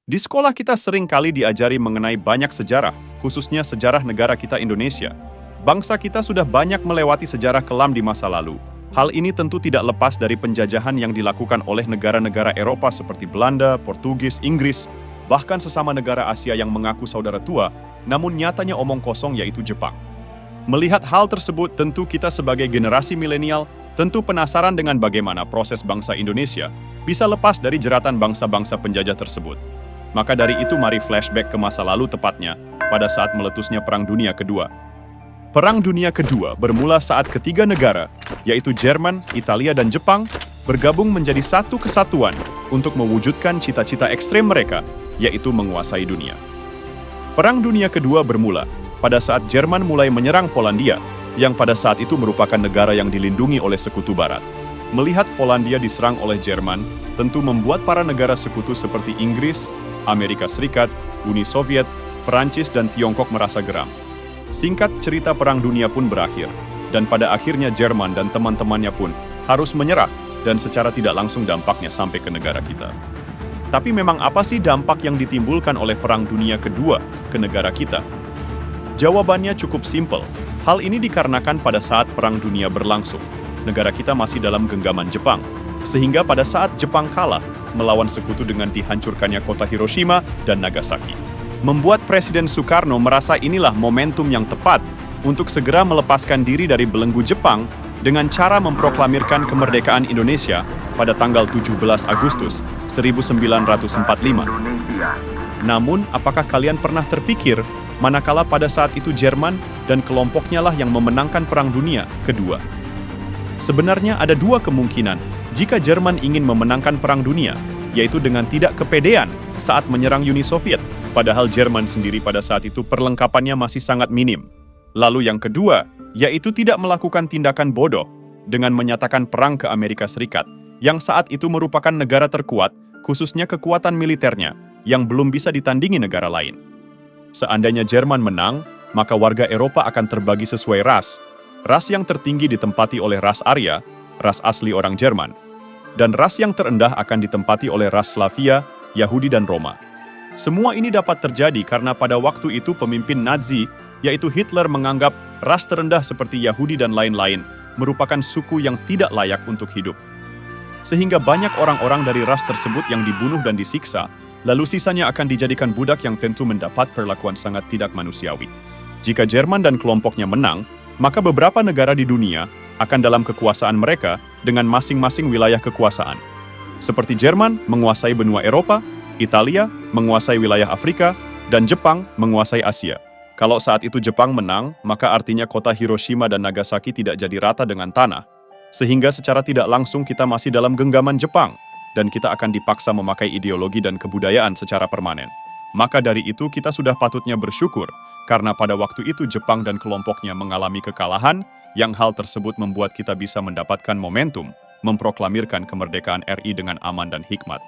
Di sekolah kita sering kali diajari mengenai banyak sejarah, khususnya sejarah negara kita Indonesia. Bangsa kita sudah banyak melewati sejarah kelam di masa lalu. Hal ini tentu tidak lepas dari penjajahan yang dilakukan oleh negara-negara Eropa seperti Belanda, Portugis, Inggris, bahkan sesama negara Asia yang mengaku saudara tua, namun nyatanya omong kosong yaitu Jepang. Melihat hal tersebut, tentu kita sebagai generasi milenial tentu penasaran dengan bagaimana proses bangsa Indonesia bisa lepas dari jeratan bangsa-bangsa penjajah tersebut. Maka dari itu mari flashback ke masa lalu, tepatnya pada saat meletusnya Perang Dunia Kedua. Perang Dunia Kedua bermula saat ketiga negara, yaitu Jerman, Italia, dan Jepang, bergabung menjadi satu kesatuan untuk mewujudkan cita-cita ekstrem mereka, yaitu menguasai dunia. Perang Dunia Kedua bermula pada saat Jerman mulai menyerang Polandia, yang pada saat itu merupakan negara yang dilindungi oleh Sekutu Barat. Melihat Polandia diserang oleh Jerman, tentu membuat para negara sekutu seperti Inggris, Amerika Serikat, Uni Soviet, Perancis, dan Tiongkok merasa geram. Singkat cerita, Perang Dunia pun berakhir, dan pada akhirnya Jerman dan teman-temannya pun harus menyerah, dan secara tidak langsung dampaknya sampai ke negara kita. Tapi memang apa sih dampak yang ditimbulkan oleh Perang Dunia Kedua ke negara kita? Jawabannya cukup simpel. Hal ini dikarenakan pada saat Perang Dunia berlangsung, negara kita masih dalam genggaman Jepang, sehingga pada saat Jepang kalah melawan sekutu dengan dihancurkannya kota Hiroshima dan Nagasaki, membuat Presiden Soekarno merasa inilah momentum yang tepat untuk segera melepaskan diri dari belenggu Jepang dengan cara memproklamirkan kemerdekaan Indonesia pada tanggal 17 Agustus 1945. Namun, apakah kalian pernah terpikir manakala pada saat itu Jerman dan kelompoknya lah yang memenangkan Perang Dunia Kedua? Sebenarnya ada dua kemungkinan jika Jerman ingin memenangkan Perang Dunia, yaitu dengan tidak kepedean saat menyerang Uni Soviet, padahal Jerman sendiri pada saat itu perlengkapannya masih sangat minim. Lalu yang kedua, yaitu tidak melakukan tindakan bodoh dengan menyatakan perang ke Amerika Serikat, yang saat itu merupakan negara terkuat, khususnya kekuatan militernya, yang belum bisa ditandingi negara lain. Seandainya Jerman menang, maka warga Eropa akan terbagi sesuai ras. Ras yang tertinggi ditempati oleh ras Arya, ras asli orang Jerman, dan ras yang terendah akan ditempati oleh ras Slavia, Yahudi, dan Roma. Semua ini dapat terjadi karena pada waktu itu pemimpin Nazi, yaitu Hitler, menganggap ras terendah seperti Yahudi dan lain-lain merupakan suku yang tidak layak untuk hidup. Sehingga banyak orang-orang dari ras tersebut yang dibunuh dan disiksa, lalu sisanya akan dijadikan budak yang tentu mendapat perlakuan sangat tidak manusiawi. Jika Jerman dan kelompoknya menang, maka beberapa negara di dunia akan dalam kekuasaan mereka dengan masing-masing wilayah kekuasaan. Seperti Jerman menguasai benua Eropa, Italia menguasai wilayah Afrika, dan Jepang menguasai Asia. Kalau saat itu Jepang menang, maka artinya kota Hiroshima dan Nagasaki tidak jadi rata dengan tanah. Sehingga secara tidak langsung kita masih dalam genggaman Jepang, dan kita akan dipaksa memakai ideologi dan kebudayaan secara permanen. Maka dari itu kita sudah patutnya bersyukur, karena pada waktu itu Jepang dan kelompoknya mengalami kekalahan, yang hal tersebut membuat kita bisa mendapatkan momentum memproklamirkan kemerdekaan RI dengan aman dan hikmat.